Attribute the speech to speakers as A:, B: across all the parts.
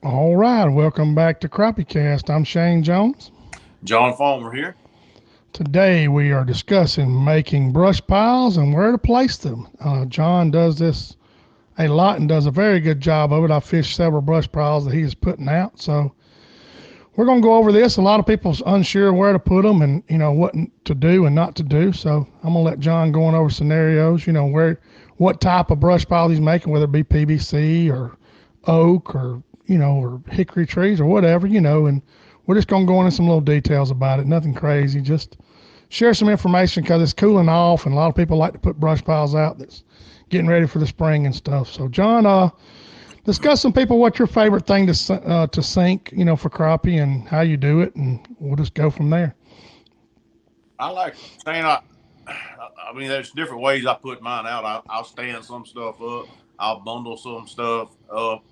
A: All right, welcome back to CrappieKast. I'm Shane Jones.
B: John Farmer here.
A: Today we are discussing making brush piles and where to place them. John does this a lot and does a very good job of it. I fished several brush piles that he is putting out, so we're going to go over this. A lot of people's unsure where to put them and what to do and not to do. So I'm going to let John go on over scenarios. What type of brush pile he's making, whether it be PVC or oak or or hickory trees or whatever, and we're just going to go into some little details about it. Nothing crazy, just share some information because it's cooling off and a lot of people like to put brush piles out that's getting ready for the spring and stuff. So John, discuss some people what your favorite thing to sink, for crappie and how you do it, and we'll just go from there.
B: I like saying I mean, there's different ways I put mine out. I'll stand some stuff up. I'll bundle some stuff up.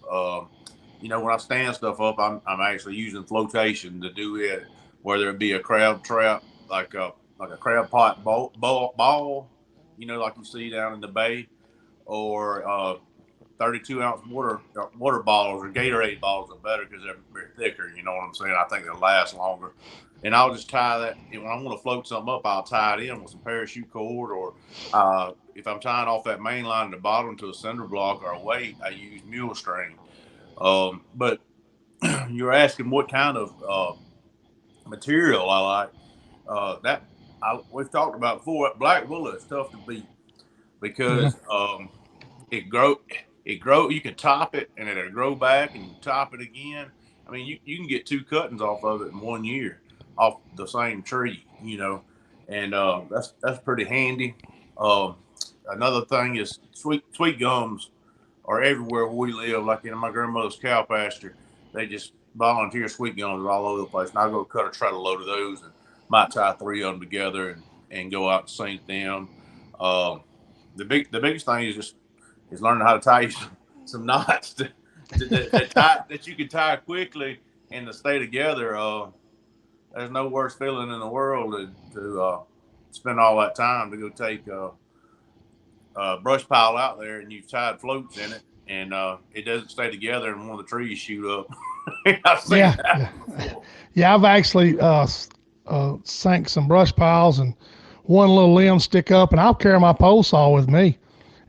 B: When I stand stuff up, I'm actually using flotation to do it, whether it be a crab trap, like a crab pot ball, like you see down in the bay, or 32-ounce water balls or Gatorade balls are better because they're thicker. You know what I'm saying? I think they'll last longer. And I'll just tie that. When I want to float something up, I'll tie it in with some parachute cord, or if I'm tying off that main line at the bottom to a cinder block or a weight, I use mule string. But you're asking what kind of material I like. We've talked about before. Black willow is tough to beat
A: Yeah,
B: because it grow it grow. You can top it and it'll grow back, and you top it again. I mean, you can get two cuttings off of it in 1 year off the same tree, and that's pretty handy. Um, Another thing is sweet gums are everywhere where we live. Like in my grandmother's cow pasture, they just volunteer sweet gums all over the place, and I'll go cut try to load of those, and might tie three of them together and go out and sink them. Um, the biggest thing is learning how to tie some knots that you can tie quickly and to stay together. There's no worse feeling in the world to spend all that time to go take a brush pile out there and you've tied floats in it and it doesn't stay together and one of the trees shoot up. I've seen
A: yeah,
B: that
A: yeah,
B: before.
A: yeah. I've actually sank some brush piles and one little limb stick up, and I'll carry my pole saw with me.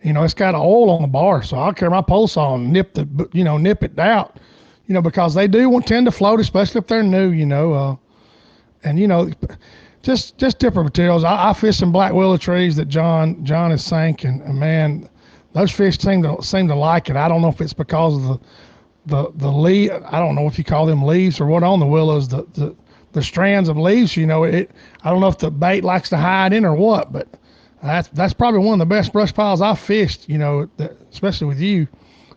A: It's got oil on the bar, so I'll carry my pole saw and nip it out. Because they do tend to float, especially if they're new. And just different materials. I fish some black willow trees that John has sank, and man, those fish seem to like it. I don't know if it's because of the leaf. I don't know if you call them leaves or what on the willows. The strands of leaves. It. I don't know if the bait likes to hide in or what, but that's probably one of the best brush piles I've fished. Especially with you,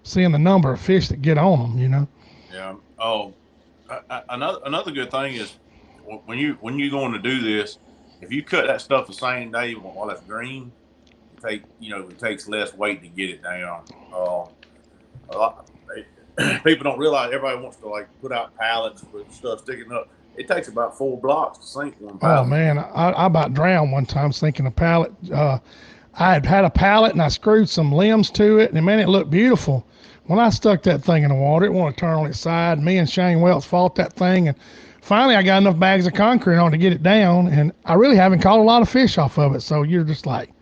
A: seeing the number of fish that get on them.
B: Yeah. Oh, another good thing is when you going to do this, if you cut that stuff the same day while it's green, it takes less weight to get it down. A lot, People don't realize everybody wants to like put out pallets with stuff sticking up. It takes about 4 blocks to sink one
A: Oh
B: pallet.
A: man, I about drowned one time sinking a pallet. I had a pallet and I screwed some limbs to it, and man, it looked beautiful. When I stuck that thing in the water, it wanted to turn on its side. Me and Shane Welts fought that thing, and finally I got enough bags of concrete on to get it down, and I really haven't caught a lot of fish off of it. So you're just like,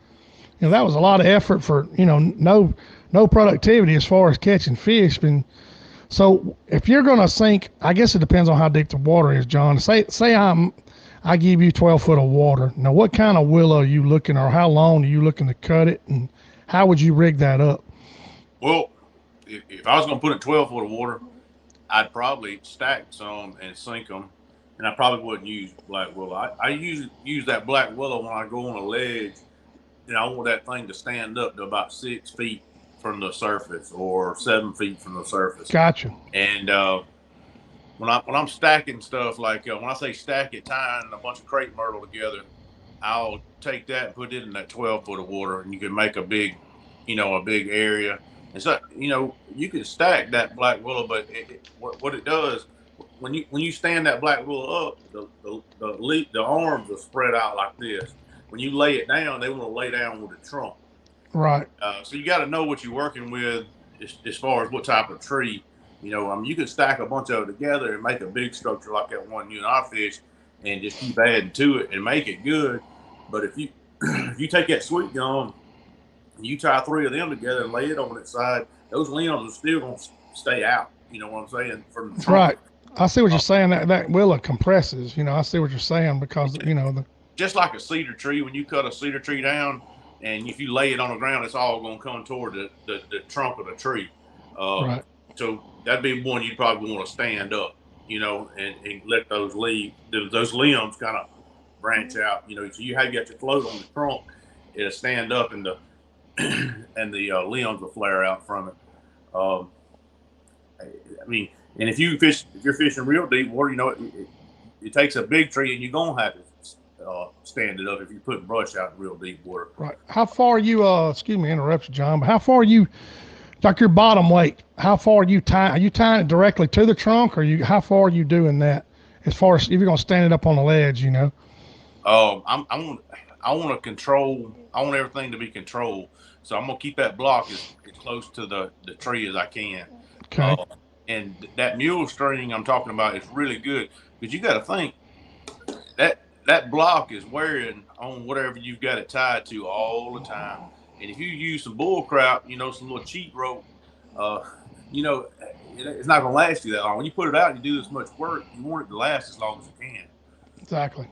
A: that was a lot of effort for no productivity as far as catching fish. And so if you're gonna sink, I guess it depends on how deep the water is, John. Say I give you 12 foot of water. Now, what kind of willow are you looking, or how long are you looking to cut it, and how would you rig that up?
B: Well, if I was going to put in 12 foot of water, I'd probably stack some and sink them, and I probably wouldn't use black willow. I use that black willow when I go on a ledge, and I want that thing to stand up to about 6 feet from the surface or 7 feet from the surface.
A: Gotcha.
B: And when I'm stacking stuff, like when I say stack it, tying a bunch of crepe myrtle together, I'll take that and put it in that 12 foot of water, and you can make a big area. And so, you can stack that black willow, but what it does when you stand that black willow up, the arms are spread out like this. When you lay it down, they want to lay down with the trunk.
A: Right.
B: So you got to know what you're working with as far as what type of tree. You can stack a bunch of it together and make a big structure like that one you and I fish, and just keep adding to it and make it good. But if you if you take that sweet gum and you tie three of them together and lay it on its side, those limbs are still gonna stay out. You know what I'm saying? From the trunk.
A: Right. I see what you're saying. That willow compresses. I see what you're saying because
B: Just like a cedar tree, when you cut a cedar tree down, and if you lay it on the ground, it's all going to come toward the trunk of the tree.
A: right.
B: So that'd be one you'd probably want to stand up, and let those limbs kind of branch out. So you have got your float on the trunk, it'll stand up, and the and the limbs will flare out from it. Um, I mean, and if you're fishing real deep water, it takes a big tree, and you're gonna have to stand it up if you're putting brush out in real deep water.
A: Right. How far you? Excuse me, interrupt you, John. But how far you? Like your bottom weight, how far are you tying? Are you tying it directly to the trunk, or how far are you doing that? As far as if you're gonna stand it up on the ledge,
B: I want to control. I want everything to be controlled, so I'm gonna keep that block as close to the tree as I can.
A: Okay.
B: And that mule string I'm talking about is really good, because you got to think that block is wearing on whatever you've got it tied to all the time. And if you use some bull crap, some little cheap rope, it's not going to last you that long. When you put it out and you do this much work, you want it to last as long as you can.
A: Exactly.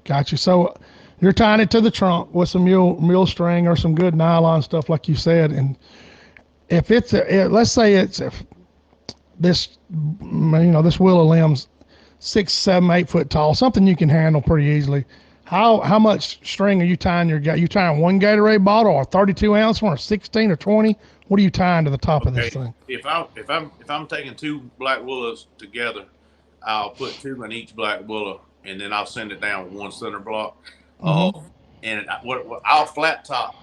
A: Got you. So you're tying it to the trunk with some mule string or some good nylon stuff, like you said. And if let's say if this willow limb's 6, 7, 8 foot tall, something you can handle pretty easily. How much string are you tying you tying one Gatorade bottle, or a 32-ounce one, or 16 or 20? What are you tying to the top of this thing?
B: If I'm taking 2 black willows together, I'll put 2 in each black willow, and then I'll send it down with one center block. And I'll flat top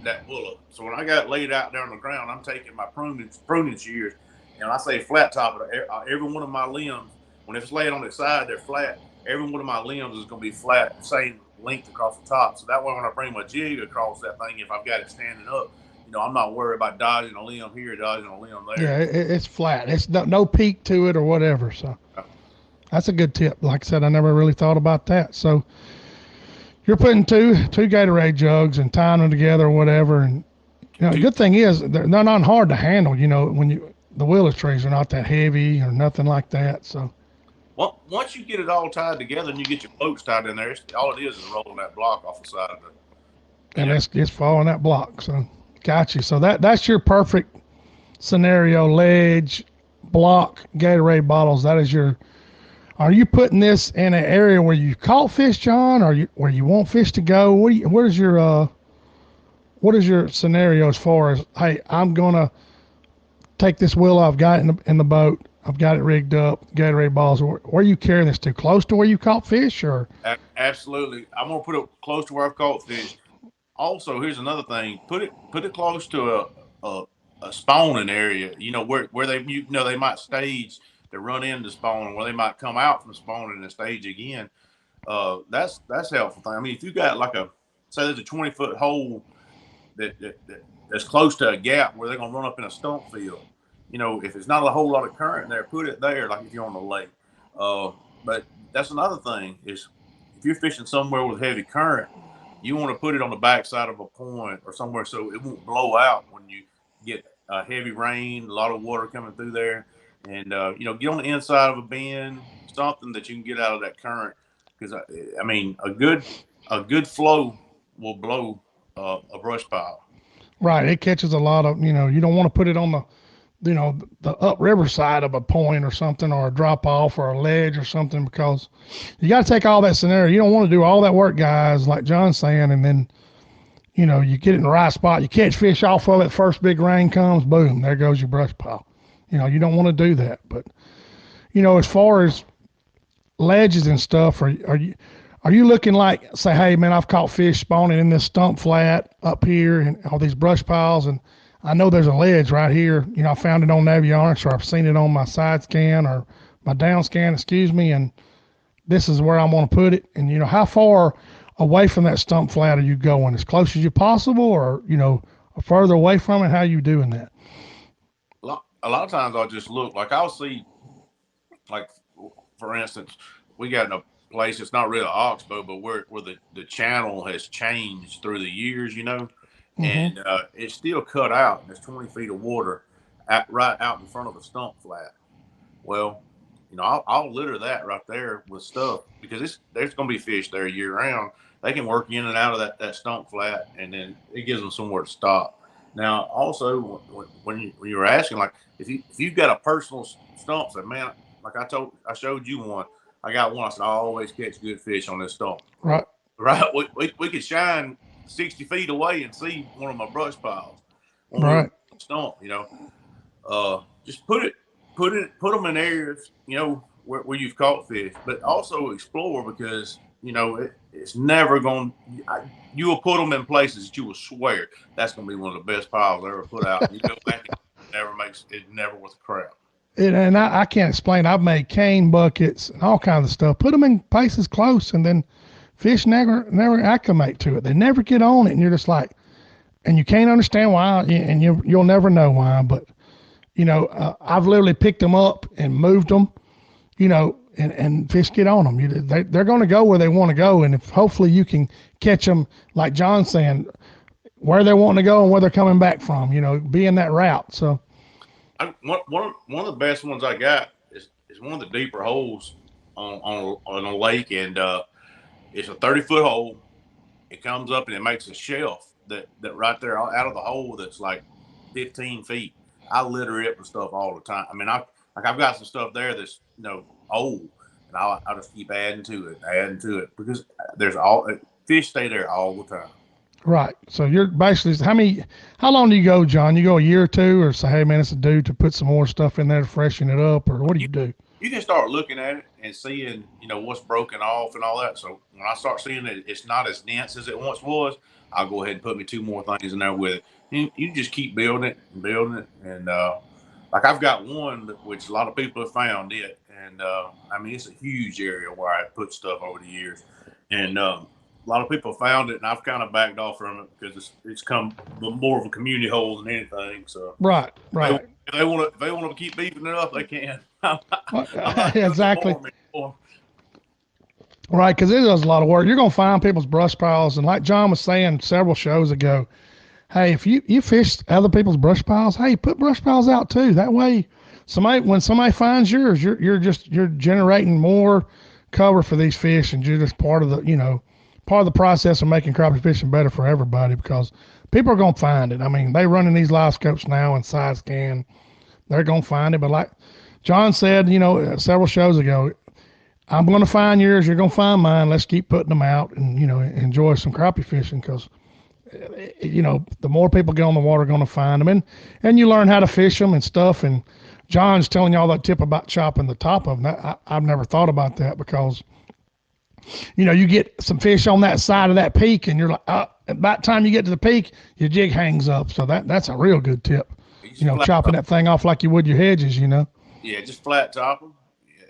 B: that willow. So when I got it laid out there on the ground, I'm taking my pruning shears, and I say flat top it. Every one of my limbs, when it's laid on its side, they're flat. Every one of my limbs is going to be flat, same length across the top. So that way, when I bring my jig across that thing, if I've got it standing up, I'm not worried about dodging a limb here, dodging a limb there.
A: Yeah, it's flat. It's no peak to it or whatever. So that's a good tip. Like I said, I never really thought about that. So you're putting two Gatorade jugs and tying them together or whatever. And the good thing is they're not hard to handle. When the willow trees are not that heavy or nothing like that. So.
B: Well, once you get it all tied together and you get your floats tied in there, all it is rolling that block off the side of it.
A: And it's following that block. So, got you. So that's your perfect scenario: ledge, block, Gatorade bottles. That is your. Are you putting this in an area where you caught fish, John, or where you want fish to go? What is your scenario as far as, hey, I'm gonna take this willow I've got in the boat. I've got it rigged up, Gatorade balls. Where are you carrying this to? Close to where you caught fish, or?
B: Absolutely. I'm gonna put it close to where I've caught fish. Also, here's another thing: put it close to a spawning area. Where they they might stage to run into spawn, where they might come out from spawning and stage again. That's helpful thing. I mean, if you got say there's a 20-foot hole that's close to a gap where they're gonna run up in a stump field. If it's not a whole lot of current there, put it there, like if you're on the lake. But that's another thing is, if you're fishing somewhere with heavy current, you want to put it on the backside of a point or somewhere so it won't blow out when you get heavy rain, a lot of water coming through there. And, get on the inside of a bend, something that you can get out of that current. Because, a good flow will blow a brush pile.
A: Right. It catches a lot of, you don't want to put it on the upriver side of a point or something, or a drop off or a ledge or something, because you got to take all that scenario. You don't want to do all that work, guys, like John's saying, and then you get it in the right spot, you catch fish off of it, first big rain comes, boom, there goes your brush pile. You don't want to do that. But as far as ledges and stuff, are you looking like, say, hey man, I've caught fish spawning in this stump flat up here and all these brush piles, and I know there's a ledge right here. I found it on Navionics, or I've seen it on my side scan or my down scan, and this is where I'm going to put it. And, how far away from that stump flat are you going? As close as you possible, or, further away from it? How are you doing that?
B: a lot of times I'll just look, like I'll see, like for instance, we got in a place, it's not really an oxbow, but where the channel has changed through the years,
A: Mm-hmm.
B: and it's still cut out, and there's 20 feet of water right out in front of the stump flat. Well, I'll litter that right there with stuff because there's going to be fish there year round. They can work in and out of that stump flat, and then it gives them somewhere to stop. Now, also when you were asking, like if you've got a personal stump, say, man, like I showed you one. I got one. I said I always catch good fish on this stump.
A: Right.
B: Right, we could shine 60 feet away and see one of my brush piles when we were
A: Right.
B: stump. Just put them in areas where you've caught fish, but also explore because it's never going. You will put them in places that you will swear that's going to be one of the best piles I ever put out. You go back and it never worth a crap.
A: And I can't explain. I've made cane buckets and all kinds of stuff. Put them in places close, and then fish never acclimate to it. They never get on it, and you're just like, and you can't understand why, and you'll never know why. But I've literally picked them up and moved them, and fish get on them. They're going to go where they want to go, and if hopefully you can catch them, like John's saying, where they're wanting to go and where they're coming back from. Be in that route. So
B: One of the best ones I got is one of the deeper holes on a lake, and it's a 30-foot hole. It comes up and it makes a shelf that right there out of the hole that's like 15 feet. I litter it with stuff all the time. I mean, I've got some stuff there that's old, and I'll just keep adding to it because there's all fish stay there all the time.
A: right. So you're basically how long do you go, John? You go a year or two, or say, hey man, it's a due to put some more stuff in there to freshen it up, or what do you
B: You
A: do?
B: you can start looking at it and seeing what's broken off and all that. So when I start seeing it, it's not as dense as it once was. I'll go ahead and put me two more things in there with it. You just keep building it and building it, and like I've got one which a lot of people have found it, and I mean it's a huge area where I put stuff over the years, and a lot of people found it, and I've kind of backed off from it because it's come more of a community hole than anything. So
A: Right.
B: they
A: Right.
B: if they want to keep beefing it up, they can. I'm
A: Well,
B: not doing no
A: exactly.
B: harm anymore.
A: Right, because it does a lot of work. You're gonna find people's brush piles, and like John was saying several shows ago, hey, if you fish other people's brush piles, hey, put brush piles out too. That way, when somebody finds yours, you're generating more cover for these fish, and you're just part of the process of making crappie fishing better for everybody because people are gonna find it. I mean, they running these live scopes now and side scan, they're gonna find it. But like John said, several shows ago, I'm gonna find yours, you're gonna find mine. Let's keep putting them out and enjoy some crappie fishing because the more people get on the water, going to find them, and you learn how to fish them and stuff. And John's telling y'all that tip about chopping the top of them. I've never thought about that because you get some fish on that side of that peak, and you're like, about the time you get to the peak, your jig hangs up. So that's a real good tip.
B: You just flat
A: Chopping
B: top,
A: that thing off like you would your hedges.
B: yeah, just flat top them.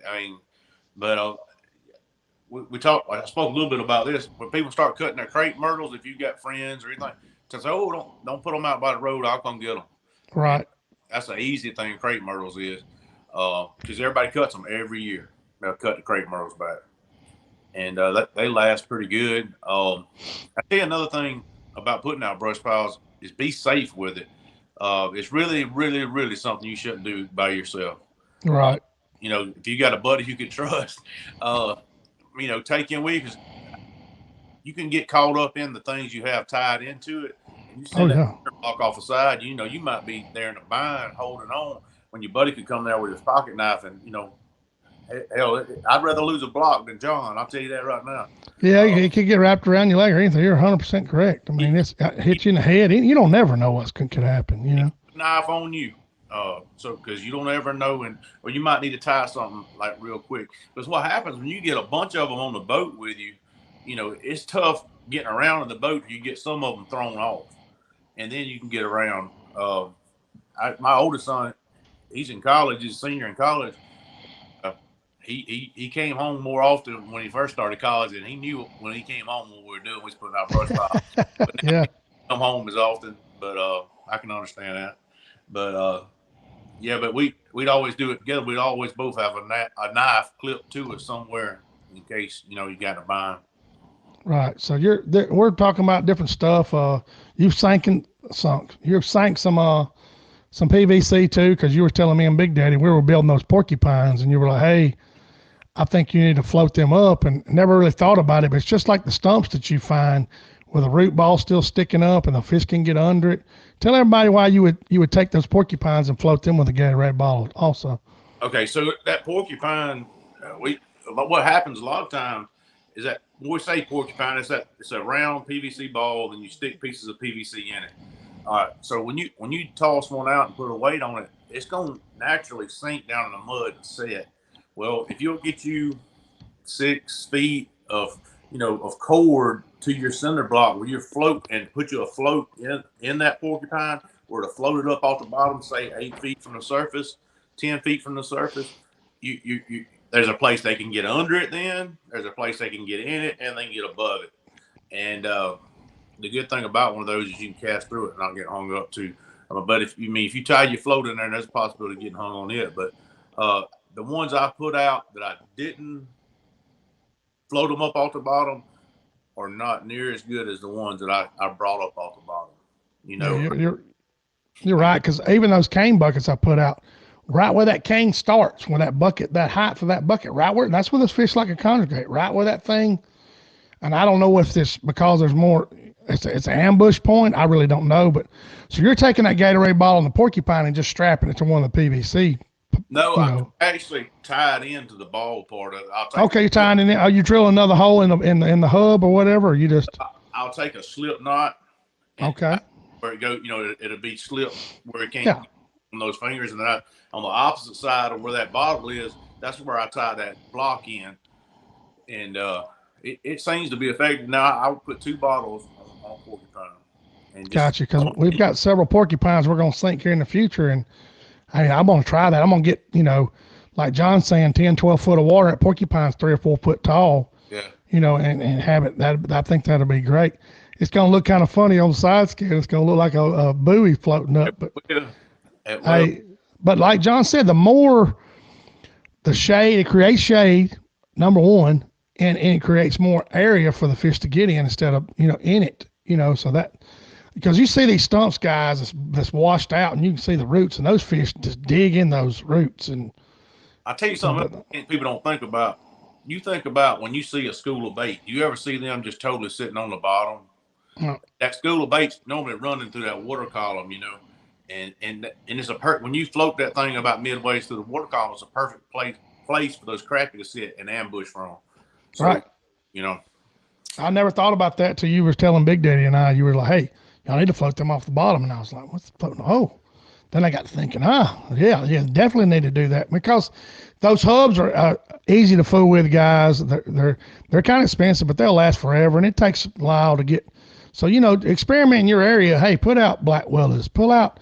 B: I mean, but we talked. I spoke a little bit about this. When people start cutting their crepe myrtles, if you've got friends or anything, to say, "Oh, don't put them out by the road. I'll come get them." And
A: Right.
B: that's an easy thing. Crepe myrtles is because everybody cuts them every year. They'll cut the crepe myrtles back, and they last pretty good. I tell you another thing about putting out brush piles is be safe with it. It's really, really, really something you shouldn't do by yourself. Uh,
A: Right.
B: if you got a buddy you can trust, uh, take him with you because you can get caught up in the things you have tied into it. And you
A: Oh
B: send that
A: yeah.
B: block off the side, you might be there in a bind holding on when your buddy could come there with his pocket knife and, hell, I'd rather lose a block than John. I'll tell you that right now.
A: Yeah,
B: Uh,
A: it could get wrapped around your leg or anything. You're 100% correct. I
B: he,
A: mean, it's hit you in the head. You don't never know what could happen.
B: he put a knife on you. So because you don't ever know, or you might need to tie something like real quick. Because what happens when you get a bunch of them on the boat with you, it's tough getting around in the boat. You get some of them thrown off, and then you can get around. My oldest son, he's in college. He's a senior in college. Uh, he came home more often when he first started college, and he knew when he came home what we were doing was putting out brush piles. But now
A: Yeah.
B: he don't come home as often. But I can understand that. But Yeah, but we'd always do it together. We'd always both have a knife clipped to it somewhere in case you got to bind.
A: Right. So we're talking about different stuff. You've sank some PVC too, because you were telling me and Big Daddy we were building those porcupines, and you were like, hey, I think you need to float them up, and never really thought about it. But it's just like the stumps that you find with a root ball still sticking up and the fish can get under it. Tell everybody why you would take those porcupines and float them with a Gatorade bottle also.
B: Okay, so that porcupine, what happens a lot of times is that when we say porcupine, it's a round PVC ball, and you stick pieces of PVC in it. All right, so when you toss one out and put a weight on it, it's going to naturally sink down in the mud and set. Well, if you'll get you 6 feet of cord to your cinder block where you float and put you a float in that porcupine, or to float it up off the bottom, say 8 feet from the surface, 10 feet from the surface, you there's a place they can get under it. Then there's a place they can get in it, and they can get above it. And the good thing about one of those is you can cast through it and not get hung up too. But if you tie your float in there, there's a possibility of getting hung on it. But the ones I put out that I didn't float them up off the bottom are not near as good as the ones that I brought up off the bottom.
A: Yeah, you're right, because even those cane buckets I put out, right where that cane starts, where that bucket, that height for that bucket, that's where those fish like a congregate, right where that thing. And I don't know if this, because there's more, it's an ambush point. I really don't know. But so you're taking that Gatorade bottle and the porcupine and just strapping it to one of the PVC.
B: No, I actually tied into the ball part of it.
A: Okay, you're tying in. Are you drilling another hole in the hub or whatever? Or you just?
B: I'll take a slip knot.
A: Okay.
B: Where it goes, it'll be slipped where it can't get on those fingers, and then on the opposite side of where that bottle is, that's where I tie that block in, and it seems to be effective. Now I would put 2 bottles on porcupine. And
A: gotcha, because we've got several porcupines we're gonna sink here in the future, and hey, I'm gonna try that. I'm gonna get like John's saying, 10, 12 foot of water. At porcupine's 3 or 4 foot tall.
B: Yeah.
A: And have it. I think that'll be great. It's gonna look kind of funny on the side scale. It's gonna look like a buoy floating up. But hey, but like John said, the more the shade, it creates shade, number one, and it creates more area for the fish to get in instead of in it. So that, because you see these stumps, guys, that's washed out, and you can see the roots, and those fish just dig in those roots. And
B: I'll tell you something people don't think about. You think about when you see a school of bait. Do you ever see them just totally sitting on the bottom? That school of bait's normally running through that water column, and it's when you float that thing about midway through the water column, it's a perfect place for those crappie to sit and ambush from. So,
A: right. I never thought about that till you were telling Big Daddy and I. You were like, "Hey, y'all need to float them off the bottom," and I was like, "What's floating?" Oh, then I got to thinking, yeah, definitely need to do that, because those hubs are easy to fool with, guys. They're kind of expensive, but they'll last forever, and it takes a while to get. So, experiment in your area. Hey, put out black willows, pull out,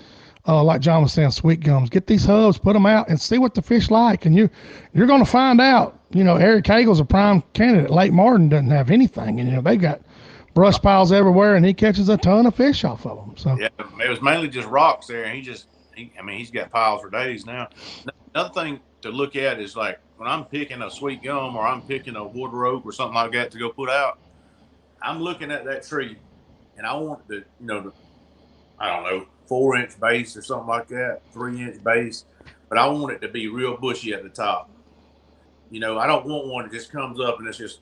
A: like John was saying, sweet gums. Get these hubs, put them out, and see what the fish like. And you're going to find out. Eric Hagel's a prime candidate. Lake Martin doesn't have anything, and they've got brush piles everywhere, and he catches a ton of fish off of them. So
B: yeah, it was mainly just rocks there, and he's got piles for days now. Another thing to look at is, like, when I'm picking a sweet gum or I'm picking a water oak or something like that to go put out, I'm looking at that tree. And I want I don't know, 4-inch base or something like that, 3-inch base, but I want it to be real bushy at the top. I don't want one that just comes up and it's just,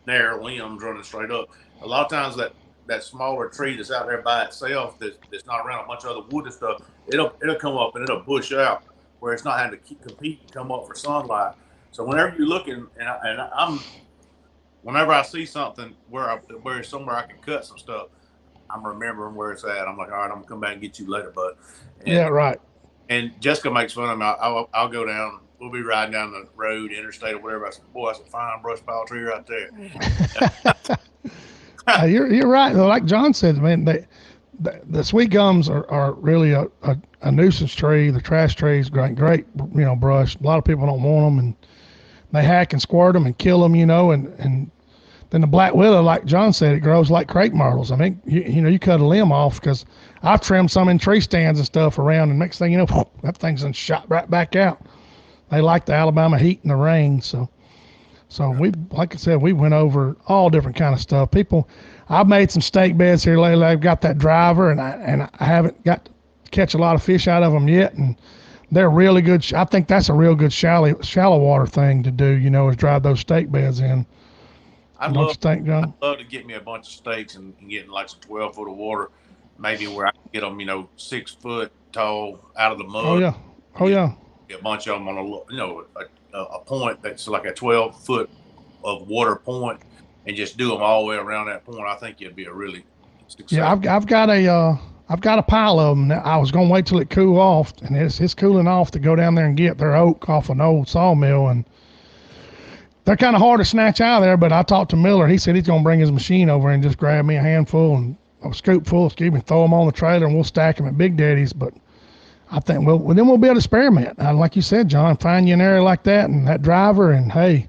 B: narrow limbs running straight up. A lot of times that smaller tree that's out there by itself, that's not around a bunch of other wood and stuff, it'll come up and it'll bush out where it's not having to compete and come up for sunlight. So whenever you're looking, whenever I see something where somewhere I can cut some stuff, I'm remembering where it's at. I'm like, all right, I'm gonna come back and get you later, bud.
A: Yeah, right.
B: And Jessica makes fun of me. I'll go down. We'll be riding down the road, interstate or whatever. I said, boy, that's a fine brush pile tree right there.
A: You're right. Like John said, man, the sweet gums are really a nuisance tree. The trash trees, great, brush. A lot of people don't want them, and they hack and squirt them and kill them, and Then the black willow, like John said, it grows like crepe myrtles. I mean, you cut a limb off, because I've trimmed some in tree stands and stuff around, and next thing you know, that thing's been shot right back out. They like the Alabama heat and the rain, so we, like I said, we went over all different kind of stuff. I've made some stake beds here lately. I've got that driver, and I haven't got to catch a lot of fish out of them yet, and they're really good. I think that's a real good shallow water thing to do, is drive those stake beds in. Don't you think, John?
B: I'd love to get me a bunch of stakes and get in like some 12 foot of water, maybe where I can get them, 6 foot tall out of the mud.
A: Oh yeah.
B: Get a bunch of them on a point that's like a 12 foot of water point, and just do them all the way around that point. I think it'd be a really success.
A: Yeah, I've got a pile of them. Now, I was gonna wait till it cool off, and it's cooling off to go down there and get their oak off an old sawmill, and they're kind of hard to snatch out of there. But I talked to Miller. He said he's gonna bring his machine over and just grab me a handful and a scoop full, and throw them on the trailer, and we'll stack them at Big Daddy's. But I think then we'll be able to experiment. Like you said, John, find you an area like that and that driver, and hey,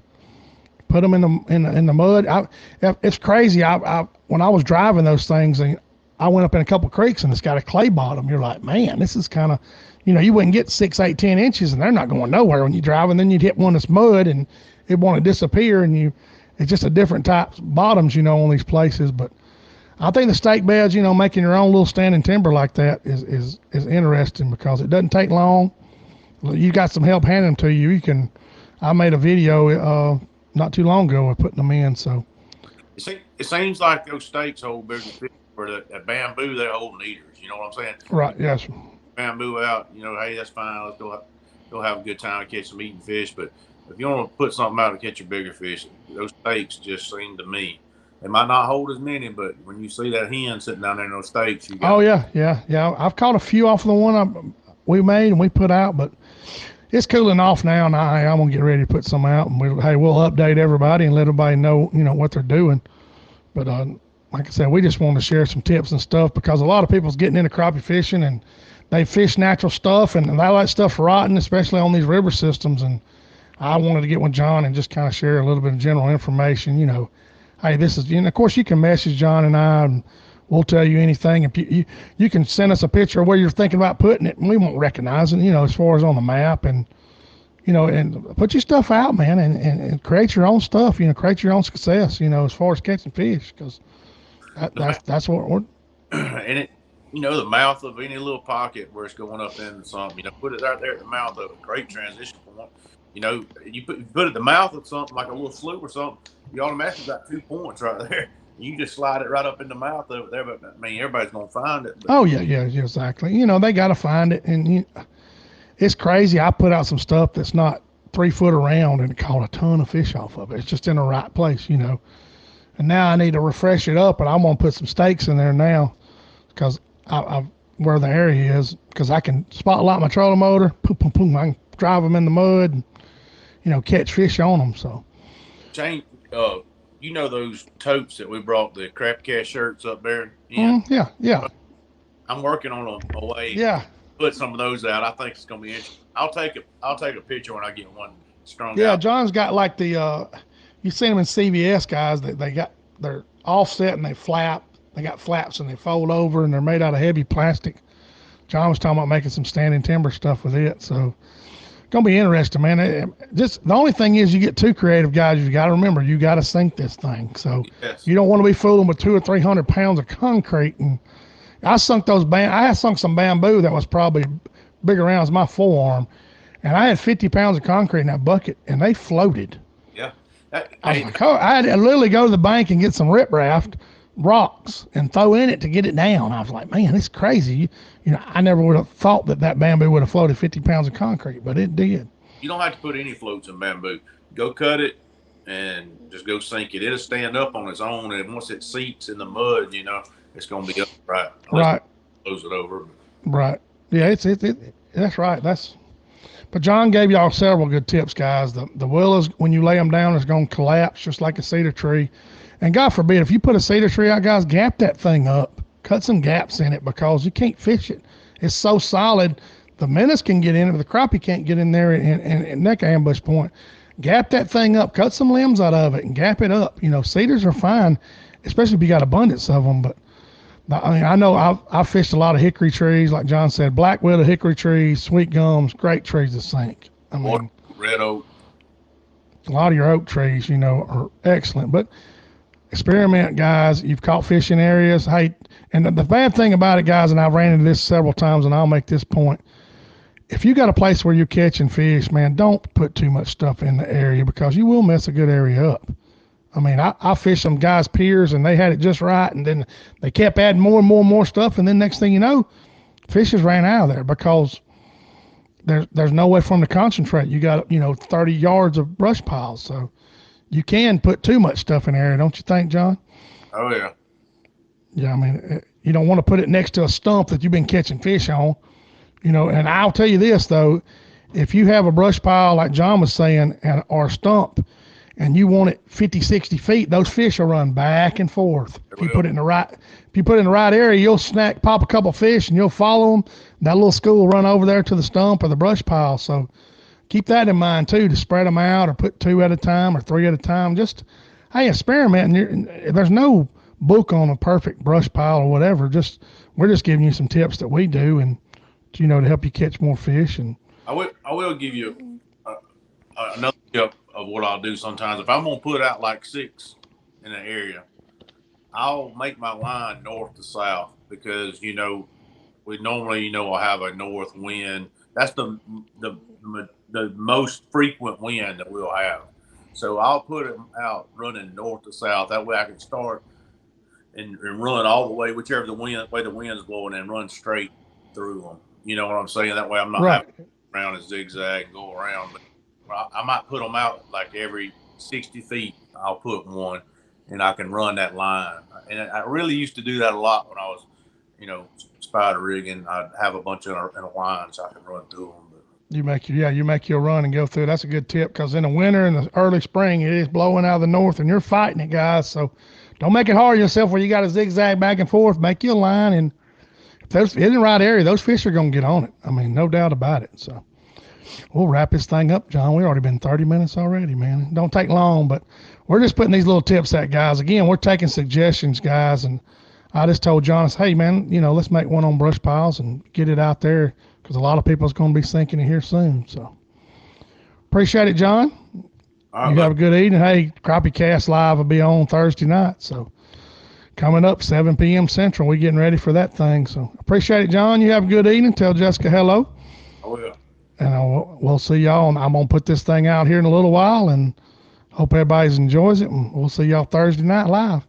A: put them in the mud. It's crazy. When I was driving those things, and I went up in a couple of creeks, and it's got a clay bottom. You're like, man, this is kind of, you wouldn't get 6, 8, 10 inches, and they're not going nowhere when you drive. And then you'd hit one that's mud, and it want to disappear, and it's just a different type of bottoms, on these places. But I think the stake beds, making your own little standing timber like that is interesting, because it doesn't take long. You got some help handing them to you. I made a video not too long ago of putting them in. So
B: it seems like those stakes hold bigger fish, for that bamboo, they hold eaters. You know what I'm saying?
A: Right. Yes.
B: Bamboo out. Hey, that's fine. Let's go have a good time and catch some eating fish. But if you want to put something out to catch your bigger fish, those stakes just seem to me, they might not hold as many, but when you see that hen sitting down there in those stakes, you got.
A: Oh yeah. I've caught a few off of the one we made and we put out, but it's cooling off now, and I'm gonna get ready to put some out, and we'll update everybody and let everybody know what they're doing. But like I said, we just wanted to share some tips and stuff, because a lot of people's getting into crappie fishing, and they fish natural stuff, and they like stuff rotten, especially on these river systems. And I wanted to get with John and just kind of share a little bit of general information. Hey, this is, of course you can message John and I, and we'll tell you anything. If you can send us a picture of where you're thinking about putting it, and we won't recognize it, as far as on the map, and and put your stuff out, man, and create your own stuff, create your own success, as far as catching fish, because that's what we're.
B: And it, the mouth of any little pocket where it's going up into something, put it right there at the mouth of a great transition point. You put it at the mouth of something like a little slough or something, you automatically got 2 points right there. You just slide it right up in the mouth of it there, but I mean, everybody's gonna find it. But.
A: Oh yeah, exactly. They got to find it, and it's crazy. I put out some stuff that's not 3 foot around, and it caught a ton of fish off of it. It's just in the right place, And now I need to refresh it up, and I'm gonna put some stakes in there now, because I where the area is, because I can spotlight my trolling motor, boom, boom, boom. I can drive them in the mud, and catch fish on them. So,
B: Jane, those totes that we brought, the CrappieKast shirts up there. Yeah. I'm working on a way.
A: Yeah.
B: Put some of those out. I think it's gonna be interesting. I'll take a picture when I get one strung out.
A: Yeah, John's got like the you see them in CVS guys that they're offset and they flap. They got flaps and they fold over, and they're made out of heavy plastic. John was talking about making some standing timber stuff with it, so gonna be interesting, man. Just the only thing is, you get too creative, guys. You got to remember, you got to sink this thing. So
B: yes.
A: You don't want to be fooling with 200 or 300 pounds of concrete. And I sunk some bamboo that was probably big around as my forearm, and I had 50 pounds of concrete in that bucket, and they floated.
B: Yeah.
A: I was like, I had to literally go to the bank and get some riprap rocks and throw in it to get it down. I was like, man, it's crazy. I never would have thought that bamboo would have floated 50 pounds of concrete, but it did.
B: You don't have to put any floats in bamboo. Go cut it and just go sink it. It'll stand up on its own, and once it seats in the mud, it's going to be upright.
A: Right.
B: Close it over.
A: Right. Yeah, that's right. But John gave y'all several good tips, guys. The willows, when you lay them down, is going to collapse just like a cedar tree. And God forbid, if you put a cedar tree out, guys, gap that thing up. Cut some gaps in it, because you can't fish it. It's so solid. The minnows can get in it, but the crappie can't get in there and neck ambush point. Gap that thing up, cut some limbs out of it and gap it up. Cedars are fine, especially if you got abundance of them. But I mean, I know I've fished a lot of hickory trees, like John said, black widow hickory trees, sweet gums, great trees to sink. I mean,
B: red oak.
A: a lot of your oak trees, are excellent. But experiment, guys. You've caught fish in areas. Hey, and the bad thing about it, guys, and I've ran into this several times, and I'll make this point. If you got a place where you're catching fish, man, don't put too much stuff in the area because you will mess a good area up. I mean, I fished some guys' piers, and they had it just right, and then they kept adding more and more and more stuff, and then next thing you know, fishes ran out of there because there's no way for them to concentrate. You got 30 yards of brush piles, so you can put too much stuff in the area, don't you think, John?
B: Oh yeah.
A: Yeah, I mean, you don't want to put it next to a stump that you've been catching fish on, And I'll tell you this though, if you have a brush pile like John was saying, or a stump, and you want it 50, 60 feet, those fish will run back and forth. If you put it in the right area, you'll pop a couple fish, and you'll follow them. That little school will run over there to the stump or the brush pile. So keep that in mind too, to spread them out or put 2 at a time or 3 at a time. Just, hey, experiment. And there's no book on a perfect brush pile or whatever. We're just giving you some tips that we do, and to help you catch more fish. And
B: I will give you another tip of what I'll do sometimes. If I'm gonna put out like 6 in an area, I'll make my line north to south because we normally will have a north wind. That's the most frequent wind that we'll have. So I'll put them out running north to south. That way I can start and run all the way, whichever the wind's blowing, and run straight through them. You know what I'm saying? That way I'm not having to go around and zigzag and go around. But I might put them out like every 60 feet. I'll put one, and I can run that line. And I really used to do that a lot when I was, spider rigging. I'd have a bunch in a line so I can run through them. But
A: you make your run and go through. That's a good tip because in the winter and the early spring, it is blowing out of the north, and you're fighting it, guys. So don't make it hard on yourself where you got to zigzag back and forth. Make your line, and if it's in the right area, those fish are going to get on it. I mean, no doubt about it. So we'll wrap this thing up, John. We've already been 30 minutes already, man. It don't take long, but we're just putting these little tips out, guys. Again, we're taking suggestions, guys, and I just told John, hey, man, let's make one on brush piles and get it out there because a lot of people's going to be sinking it here soon. So appreciate it, John. All right, have a good evening. Hey, CrappieKast Live will be on Thursday night. So coming up 7 p.m. Central, we're getting ready for that thing. So appreciate it, John. You have a good evening. Tell Jessica hello.
B: I will.
A: And we'll see y'all. I'm going to put this thing out here in a little while, and hope everybody enjoys it. And we'll see y'all Thursday night live.